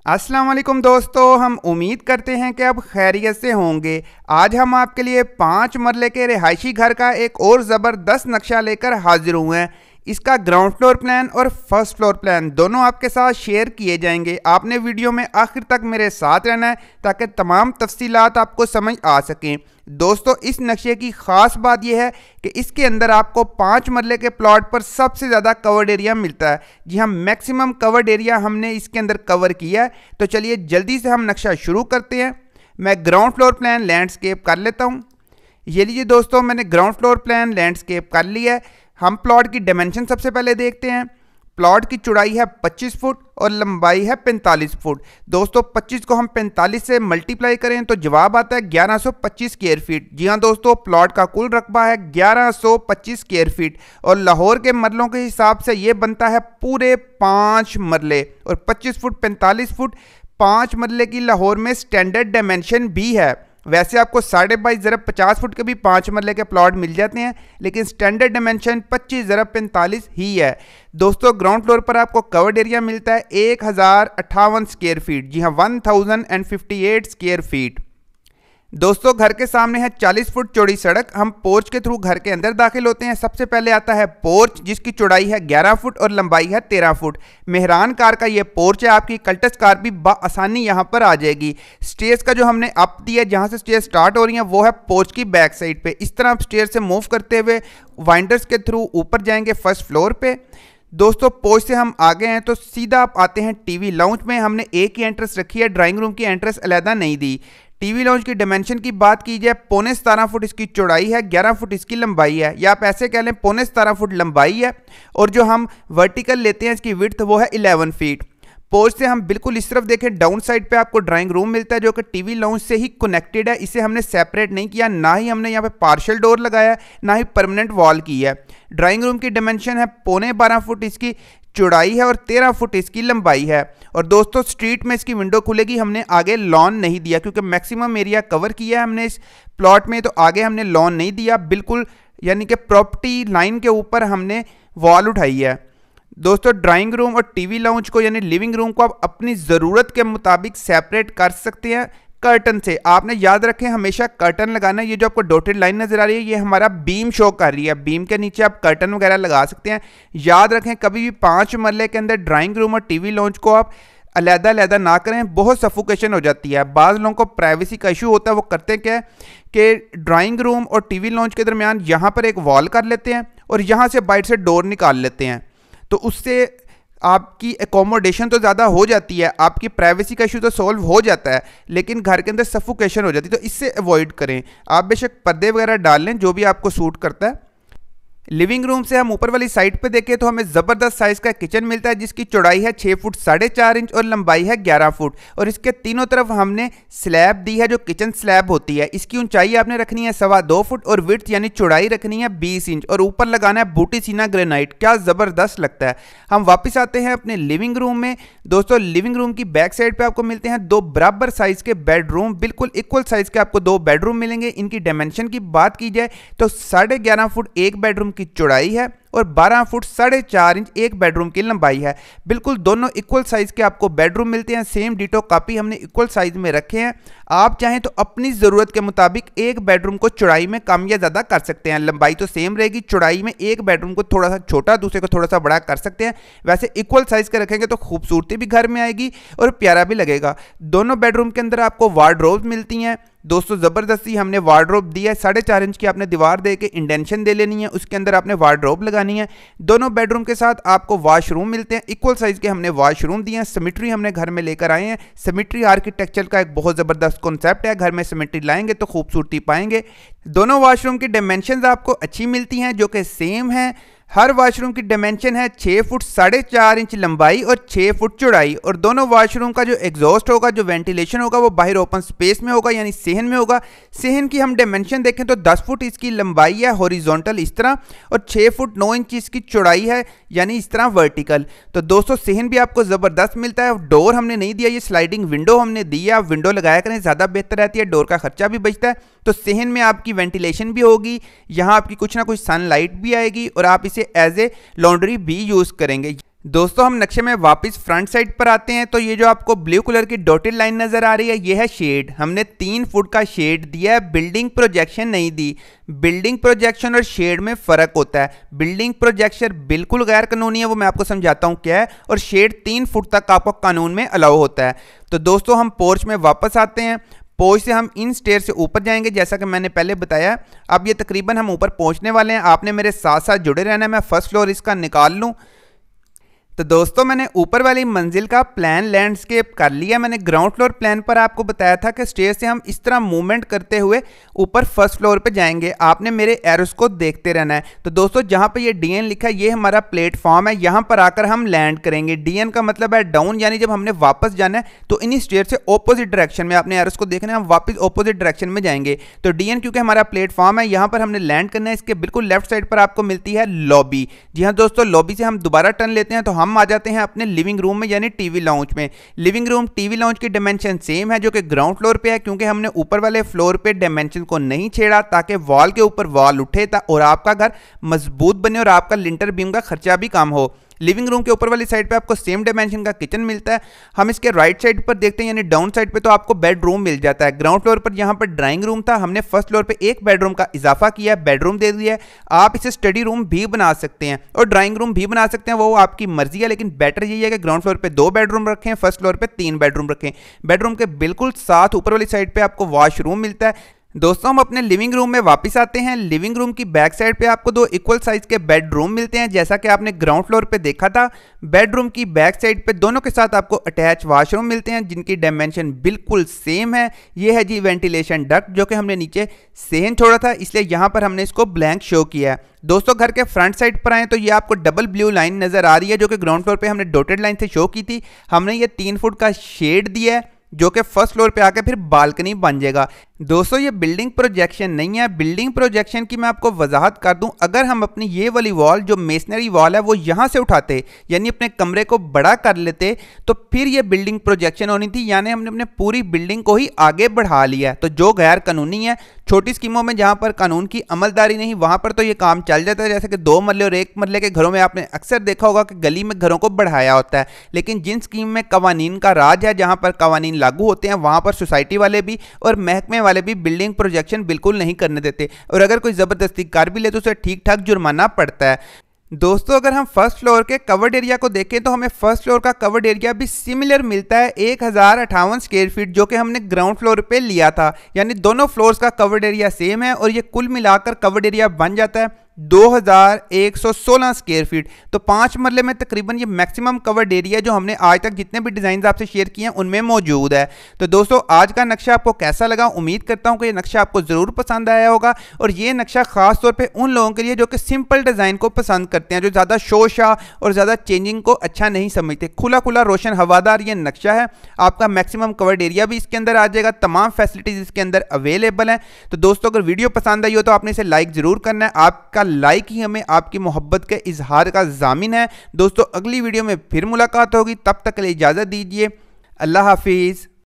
अस्सलाम वालेकुम दोस्तों, हम उम्मीद करते हैं कि आप खैरियत से होंगे। आज हम आपके लिए 5 मरले के रिहायशी घर का एक और ज़बरदस्त नक्शा लेकर हाजिर हुए हैं। इसका ग्राउंड फ्लोर प्लान और फर्स्ट फ्लोर प्लान दोनों आपके साथ शेयर किए जाएंगे। आपने वीडियो में आखिर तक मेरे साथ रहना है ताकि तमाम तफसीलात आपको समझ आ सकें। दोस्तों, इस नक्शे की ख़ास बात यह है कि इसके अंदर आपको 5 मरले के प्लॉट पर सबसे ज़्यादा कवर्ड एरिया मिलता है। जी हाँ, मैक्सिमम कवर्ड एरिया हमने इसके अंदर कवर किया है। तो चलिए जल्दी से हम नक्शा शुरू करते हैं। मैं ग्राउंड फ्लोर प्लान लैंडस्केप कर लेता हूँ। ये लीजिए दोस्तों, मैंने ग्राउंड फ्लोर प्लान लैंडस्केप कर लिया है। हम प्लॉट की डायमेंशन सबसे पहले देखते हैं। प्लॉट की चौड़ाई है 25 फुट और लंबाई है 45 फुट। दोस्तों, 25 को हम 45 से मल्टीप्लाई करें तो जवाब आता है 1125 स्क्वायर फीट। जी हाँ दोस्तों, प्लॉट का कुल रकबा है 1125 स्क्वायर फीट और लाहौर के मरलों के हिसाब से ये बनता है पूरे 5 मरले। और 25 फुट 45 फुट 5 मरले की लाहौर में स्टैंडर्ड डायमेंशन भी है। वैसे आपको 22.5 ज़रब 50 फुट के भी 5 मरले के प्लॉट मिल जाते हैं, लेकिन स्टैंडर्ड डायमेंशन 25 ज़रब 45 ही है। दोस्तों, ग्राउंड फ्लोर पर आपको कवर्ड एरिया मिलता है 1058 स्क्वायर फीट। जी हाँ, 1058 स्क्वायर फीट। दोस्तों, घर के सामने है 40 फुट चौड़ी सड़क। हम पोर्च के थ्रू घर के अंदर दाखिल होते हैं। सबसे पहले आता है पोर्च, जिसकी चौड़ाई है 11 फुट और लंबाई है 13 फुट। मेहरान कार का ये पोर्च है। आपकी कल्टस कार भी आसानी यहाँ पर आ जाएगी। स्टेयर्स का जो हमने अप दिया, जहाँ से स्टेयर्स स्टार्ट हो रही हैं, वो है पोर्च की बैक साइड पे। इस तरह आप स्टेयर से मूव करते हुए वाइंडर्स के थ्रू ऊपर जाएंगे फर्स्ट फ्लोर पे। दोस्तों, पोर्च से हम आगे हैं तो सीधा आप आते हैं टीवी लाउंज में। हमने एक ही एंट्रेंस रखी है, ड्राइंग रूम की एंट्रेंस अलहदा नहीं दी। टीवी लाउंज की डायमेंशन की बात की जाए, 17.25 फुट इसकी चौड़ाई है, 11 फुट इसकी लंबाई है, या आप ऐसे कह लें 17.25 फुट लंबाई है। और जो हम वर्टिकल लेते हैं इसकी विड्थ वो है 11 फीट। पोर्च से हम बिल्कुल इस तरफ देखें, डाउन साइड पे आपको ड्राइंग रूम मिलता है जो कि टीवी लाउंज से ही कनेक्टेड है। इसे हमने सेपरेट नहीं किया, ना ही हमने यहाँ पे पार्शियल डोर लगाया, ना ही परमानेंट वॉल की है। ड्राइंग रूम की डायमेंशन है 12.25 फुट इसकी चौड़ाई है और 13 फुट इसकी लंबाई है। और दोस्तों, स्ट्रीट में इसकी विंडो खुलेगी। हमने आगे लॉन नहीं दिया क्योंकि मैक्सिमम एरिया कवर किया है हमने इस प्लॉट में, तो आगे हमने लॉन नहीं दिया बिल्कुल, यानी कि प्रॉपर्टी लाइन के ऊपर हमने वॉल उठाई है। दोस्तों, ड्राइंग रूम और टीवी लाउंज को यानी लिविंग रूम को आप अपनी ज़रूरत के मुताबिक सेपरेट कर सकते हैं कर्टन से। आपने याद रखें, हमेशा कर्टन लगाना है। ये जो आपको डॉटेड लाइन नजर आ रही है, ये हमारा बीम शो कर रही है। बीम के नीचे आप कर्टन वगैरह लगा सकते हैं। याद रखें, कभी भी 5 मरले के अंदर ड्राइंग रूम और टीवी लाउंज को आप अलहदा ना करें, बहुत सफोकेशन हो जाती है। बाज़ लोगों को प्राइवेसी का इशू होता है। वो करते क्या है कि ड्राइंग रूम और टीवी लाउंज के दरमियान यहाँ पर एक वॉल कर लेते हैं और यहाँ से बाइट से डोर निकाल लेते हैं। तो उससे आपकी एकोमोडेशन तो ज़्यादा हो जाती है, आपकी प्राइवेसी का इशू तो सॉल्व हो जाता है, लेकिन घर के अंदर सफोकेशन हो जाती है। तो इससे अवॉइड करें। आप बेशक पर्दे वगैरह डाल लें, जो भी आपको सूट करता है। लिविंग रूम से हम ऊपर वाली साइड पे देखें तो हमें ज़बरदस्त साइज़ का किचन मिलता है, जिसकी चौड़ाई है 6 फुट 4.5 इंच और लंबाई है 11 फुट। और इसके तीनों तरफ हमने स्लैब दी है, जो किचन स्लैब होती है। इसकी ऊंचाई आपने रखनी है 2.25 फुट और विड्थ यानी चौड़ाई रखनी है 20 इंच। और ऊपर लगाना है बूटी सीना ग्रेनाइट। क्या ज़बरदस्त लगता है। हम वापस आते हैं अपने लिविंग रूम में। दोस्तों, लिविंग रूम की बैक साइड पर आपको मिलते हैं 2 बराबर साइज़ के बेडरूम। बिल्कुल इक्वल साइज़ के आपको 2 बेडरूम मिलेंगे। इनकी डायमेंशन की बात की जाए तो 11.5 फुट एक बेडरूम की चौड़ाई है और 12 फुट 4.5 इंच एक बेडरूम की लंबाई है। बिल्कुल दोनों इक्वल साइज के आपको बेडरूम मिलते हैं। सेम डिटो कॉपी हमने इक्वल साइज में रखे हैं। आप चाहें तो अपनी ज़रूरत के मुताबिक एक बेडरूम को चौड़ाई में कम या ज़्यादा कर सकते हैं। लंबाई तो सेम रहेगी, चौड़ाई में एक बेडरूम को थोड़ा सा छोटा, दूसरे को थोड़ा सा बड़ा कर सकते हैं। वैसे इक्वल साइज के रखेंगे तो खूबसूरती भी घर में आएगी और प्यारा भी लगेगा। दोनों बेडरूम के अंदर आपको वार्डरोब्स मिलती हैं। दोस्तों, ज़बरदस्ती हमने वार्डरोब दी है। 4.5 इंच की आपने दीवार दे के इंडेंशन दे लेनी है, उसके अंदर आपने वार्डरोब लगानी है। दोनों बेडरूम के साथ आपको वॉशरूम मिलते हैं। इक्वल साइज के हमने वॉशरूम दिए हैं। सिमेट्री हमने घर में लेकर आए हैं। सिमेट्री आर्किटेक्चर का एक बहुत ज़बरदस्त कॉन्सेप्ट है। घर में सिमेट्री लाएंगे तो खूबसूरती पाएंगे। दोनों वॉशरूम की डायमेंशंस आपको अच्छी मिलती हैं, जो कि सेम है। हर वॉशरूम की डायमेंशन है 6 फुट 4.5 इंच लंबाई और 6 फुट चौड़ाई। और दोनों वॉशरूम का जो एग्जॉस्ट होगा, जो वेंटिलेशन होगा, वो बाहर ओपन स्पेस में होगा, यानी सेहन में होगा। सेहन की हम डायमेंशन देखें तो 10 फुट इसकी लंबाई है हॉरिजॉन्टल इस तरह, और 6 फुट 9 इंच इसकी चौड़ाई है, यानी इस तरह वर्टिकल। तो दोस्तों, सेहन भी आपको ज़बरदस्त मिलता है। डोर हमने नहीं दिया, ये स्लाइडिंग विंडो हमने दी है। आप विंडो लगाया करें, ज़्यादा बेहतर रहती है, डोर का खर्चा भी बचता है। तो सेहन में आपकी वेंटिलेशन भी होगी, यहाँ आपकी कुछ ना कुछ सनलाइट भी आएगी और आप इसे एज ए लॉन्ड्री भी यूज़ करेंगे। दोस्तों हम नक्शे में वापस फ्रंट साइड पर आते हैं तो ये जो आपको ब्लू कलर की डॉटेड लाइन नज़र आ रही है ये है शेड। हमने 3 फुट का शेड दिया है, बिल्डिंग प्रोजेक्शन नहीं दी। बिल्डिंग प्रोजेक्शन और शेड में फ़र्क होता है। बिल्डिंग प्रोजेक्शन बिल्कुल गैर कानूनी है, वो मैं आपको समझाता हूँ क्या है, और शेड 3 फुट तक आपको कानून में अलाउ होता है। तो दोस्तों हम पोर्च में वापस आते हैं। पोर्च से हम इन स्टेयर से ऊपर जाएंगे जैसा कि मैंने पहले बताया। अब ये तकरीबन हम ऊपर पहुँचने वाले हैं, आपने मेरे साथ साथ जुड़े रहना है। मैं फर्स्ट फ्लोर इसका निकाल लूँ। तो दोस्तों मैंने ऊपर वाली मंजिल का प्लान लैंडस्केप कर लिया। मैंने ग्राउंड फ्लोर प्लान पर आपको बताया था कि स्टेयर से हम इस तरह मूवमेंट करते हुए ऊपर फर्स्ट फ्लोर पे जाएंगे। आपने मेरे एरोस को देखते रहना है। तो दोस्तों जहाँ पे ये डीएन लिखा है ये हमारा प्लेटफॉर्म है, यहाँ पर आकर हम लैंड करेंगे। डीएन का मतलब है डाउन, यानी जब हमने वापस जाना है तो इन्हीं स्टेयर से ऑपोजिट डायरेक्शन में, आपने एरोस को देखना है, हम वापस ऑपोजिट डायरेक्शन में जाएंगे। तो डीएन क्योंकि हमारा प्लेटफॉर्म है, यहाँ पर हमने लैंड करना है। इसके बिल्कुल लेफ्ट साइड पर आपको मिलती है लॉबी। जी हाँ दोस्तों, लॉबी से हम दोबारा टर्न लेते हैं तो हम आ जाते हैं अपने लिविंग रूम में, यानी टीवी लाउंज में। लिविंग रूम टीवी लाउंज की डायमेंशन सेम है जो कि ग्राउंड फ्लोर पे है, क्योंकि हमने ऊपर वाले फ्लोर पे डायमेंशन को नहीं छेड़ा ताकि वॉल के ऊपर वॉल उठे और आपका घर मजबूत बने और आपका लिंटर बीम का खर्चा भी कम हो। लिविंग रूम के ऊपर वाली साइड पे आपको सेम डायमेंशन का किचन मिलता है। हम इसके राइट साइड पर देखते हैं, यानी डाउन साइड पे तो आपको बेडरूम मिल जाता है। ग्राउंड फ्लोर पर यहाँ पर ड्राइंग रूम था, हमने फर्स्ट फ्लोर पे एक बेडरूम का इजाफा किया है, बेडरूम दे दिया है। आप इसे स्टडी रूम भी बना सकते हैं और ड्राइंग रूम भी बना सकते हैं, वो आपकी मर्जी है। लेकिन बेटर यही है कि ग्राउंड फ्लोर पे 2 बेडरूम रखें, फर्स्ट फ्लोर पे 3 बेडरूम रखें। बेडरूम के बिल्कुल साथ ऊपर वाली साइड पे आपको वॉशरूम मिलता है। दोस्तों हम अपने लिविंग रूम में वापस आते हैं। लिविंग रूम की बैक साइड पे आपको 2 इक्वल साइज के बेडरूम मिलते हैं, जैसा कि आपने ग्राउंड फ्लोर पे देखा था। बेडरूम की बैक साइड पे दोनों के साथ आपको अटैच वॉशरूम मिलते हैं, जिनकी डायमेंशन बिल्कुल सेम है। ये है जी वेंटिलेशन डक्ट, जो कि हमने नीचे सेहन छोड़ा था, इसलिए यहाँ पर हमने इसको ब्लैंक शो किया है। दोस्तों घर के फ्रंट साइड पर आए तो ये आपको डबल ब्लू लाइन नजर आ रही है, जो कि ग्राउंड फ्लोर पे हमने डॉटेड लाइन से शो की थी। हमने ये 3 फुट का शेड दिया है जो कि फर्स्ट फ्लोर पे आके फिर बालकनी बन जाएगा। दोस्तों ये बिल्डिंग प्रोजेक्शन नहीं है। बिल्डिंग प्रोजेक्शन की मैं आपको वजाहत कर दूं, अगर हम अपनी ये वाली वॉल जो मेसनरी वॉल है वो यहाँ से उठाते, यानी अपने कमरे को बड़ा कर लेते, तो फिर ये बिल्डिंग प्रोजेक्शन होनी थी, यानी हमने अपने पूरी बिल्डिंग को ही आगे बढ़ा लिया। तो जो गैर कानूनी है, छोटी स्कीमों में जहाँ पर कानून की अमलदारी नहीं वहाँ पर तो ये काम चल जाता है। जैसे कि 2 मरले और 1 मरले के घरों में आपने अक्सर देखा होगा कि गली में घरों को बढ़ाया होता है। लेकिन जिन स्कीम में कवानीन का राज है, जहाँ पर कवानीन लागू होते हैं, वहाँ पर सोसाइटी वाले भी और महकमे वाले भी बिल्डिंग प्रोजेक्शन बिल्कुल नहीं करने देते, और अगर कोई ज़बरदस्ती कर भी ले तो उसे ठीक ठाक जुर्माना पड़ता है। दोस्तों अगर हम फर्स्ट फ्लोर के कवर्ड एरिया को देखें तो हमें फर्स्ट फ्लोर का कवर्ड एरिया भी सिमिलर मिलता है, 1058 स्क्वायर फीट, जो कि हमने ग्राउंड फ्लोर पे लिया था। यानी दोनों फ्लोर्स का कवर्ड एरिया सेम है और ये कुल मिलाकर कवर्ड एरिया बन जाता है 2116 स्क्वायर फीट। तो 5 मरले में तकरीबन ये मैक्सिमम कवर्ड एरिया जो हमने आज तक जितने भी डिज़ाइन आपसे शेयर किए हैं उनमें मौजूद है। तो दोस्तों आज का नक्शा आपको कैसा लगा? उम्मीद करता हूं कि ये नक्शा आपको ज़रूर पसंद आया होगा, और ये नक्शा खास तौर पे उन लोगों के लिए जो कि सिंपल डिज़ाइन को पसंद करते हैं, जो ज़्यादा शोशा और ज़्यादा चेंजिंग को अच्छा नहीं समझते। खुला खुला रोशन हवादार ये नक्शा है। आपका मैक्सिमम कवर्ड एरिया भी इसके अंदर आ जाएगा, तमाम फैसिलिटीज़ इसके अंदर अवेलेबल हैं। तो दोस्तों अगर वीडियो पसंद आई हो तो आपने इसे लाइक ज़रूर करना है। आपका लाइक ही हमें आपकी मोहब्बत के इजहार का जामिन है। दोस्तों अगली वीडियो में फिर मुलाकात होगी, तब तक के लिए इजाज़त दीजिए। अल्लाह हाफिज़।